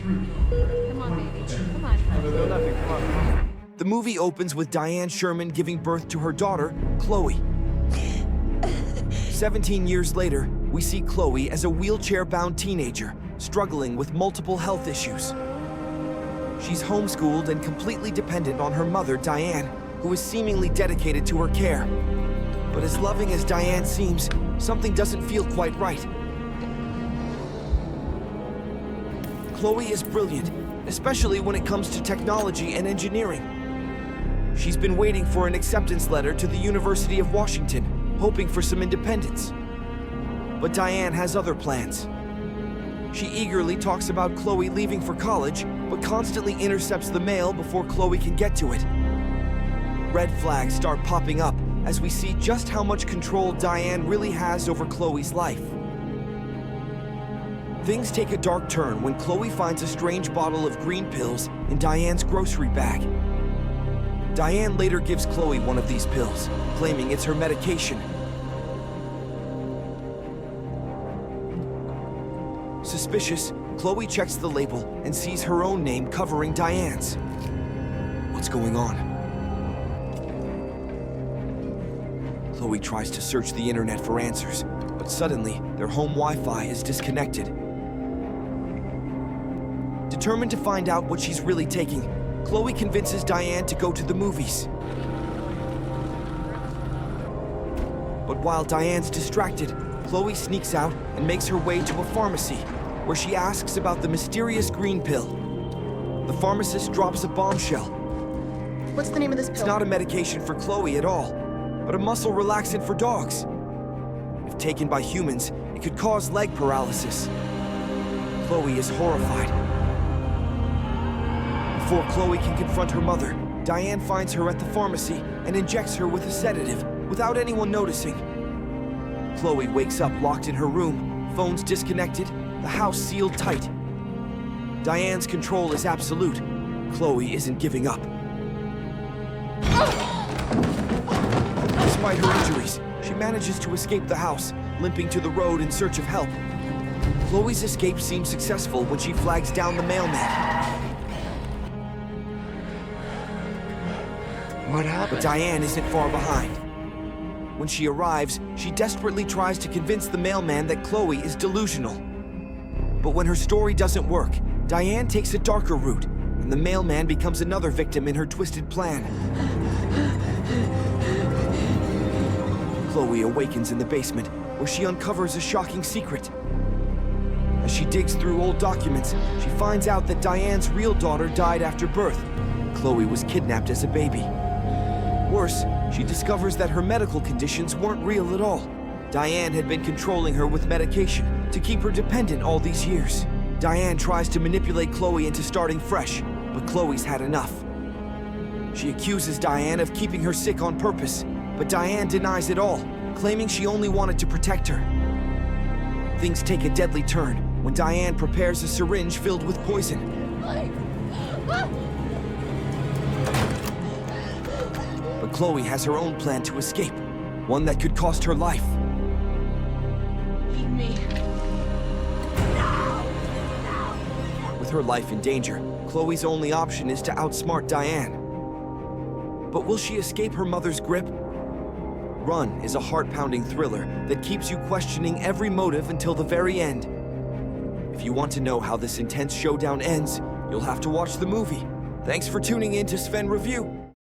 Come on, baby. Come on. The movie opens with Diane Sherman giving birth to her daughter, Chloe. 17 years later, we see Chloe as a wheelchair-bound teenager, struggling with multiple health issues. She's homeschooled and completely dependent on her mother, Diane, who is seemingly dedicated to her care. But as loving as Diane seems, something doesn't feel quite right. Chloe is brilliant, especially when it comes to technology and engineering. She's been waiting for an acceptance letter to the University of Washington, hoping for some independence. But Diane has other plans. She eagerly talks about Chloe leaving for college, but constantly intercepts the mail before Chloe can get to it. Red flags start popping up as we see just how much control Diane really has over Chloe's life. Things take a dark turn when Chloe finds a strange bottle of green pills in Diane's grocery bag. Diane later gives Chloe one of these pills, claiming it's her medication. Suspicious, Chloe checks the label and sees her own name covering Diane's. What's going on? Chloe tries to search the internet for answers, but suddenly their home Wi-Fi is disconnected. Determined to find out what she's really taking, Chloe convinces Diane to go to the movies. But while Diane's distracted, Chloe sneaks out and makes her way to a pharmacy, where she asks about the mysterious green pill. The pharmacist drops a bombshell. What's the name of this pill? It's not a medication for Chloe at all, but a muscle relaxant for dogs. If taken by humans, it could cause leg paralysis. Chloe is horrified. Before Chloe can confront her mother, Diane finds her at the pharmacy and injects her with a sedative without anyone noticing. Chloe wakes up locked in her room, phones disconnected, the house sealed tight. Diane's control is absolute. Chloe isn't giving up. Despite her injuries, she manages to escape the house, limping to the road in search of help. Chloe's escape seems successful when she flags down the mailman. What happened? But Diane isn't far behind. When she arrives, she desperately tries to convince the mailman that Chloe is delusional. But when her story doesn't work, Diane takes a darker route, and the mailman becomes another victim in her twisted plan. Chloe awakens in the basement, where she uncovers a shocking secret. As she digs through old documents, she finds out that Diane's real daughter died after birth. Chloe was kidnapped as a baby. Worse, she discovers that her medical conditions weren't real at all. Diane had been controlling her with medication to keep her dependent all these years. Diane tries to manipulate Chloe into starting fresh, but Chloe's had enough. She accuses Diane of keeping her sick on purpose, but Diane denies it all, claiming she only wanted to protect her. Things take a deadly turn when Diane prepares a syringe filled with poison. But Chloe has her own plan to escape, one that could cost her life. Leave me. With her life in danger, Chloe's only option is to outsmart Diane. But will she escape her mother's grip? Run is a heart-pounding thriller that keeps you questioning every motive until the very end. If you want to know how this intense showdown ends, you'll have to watch the movie. Thanks for tuning in to Sven Review.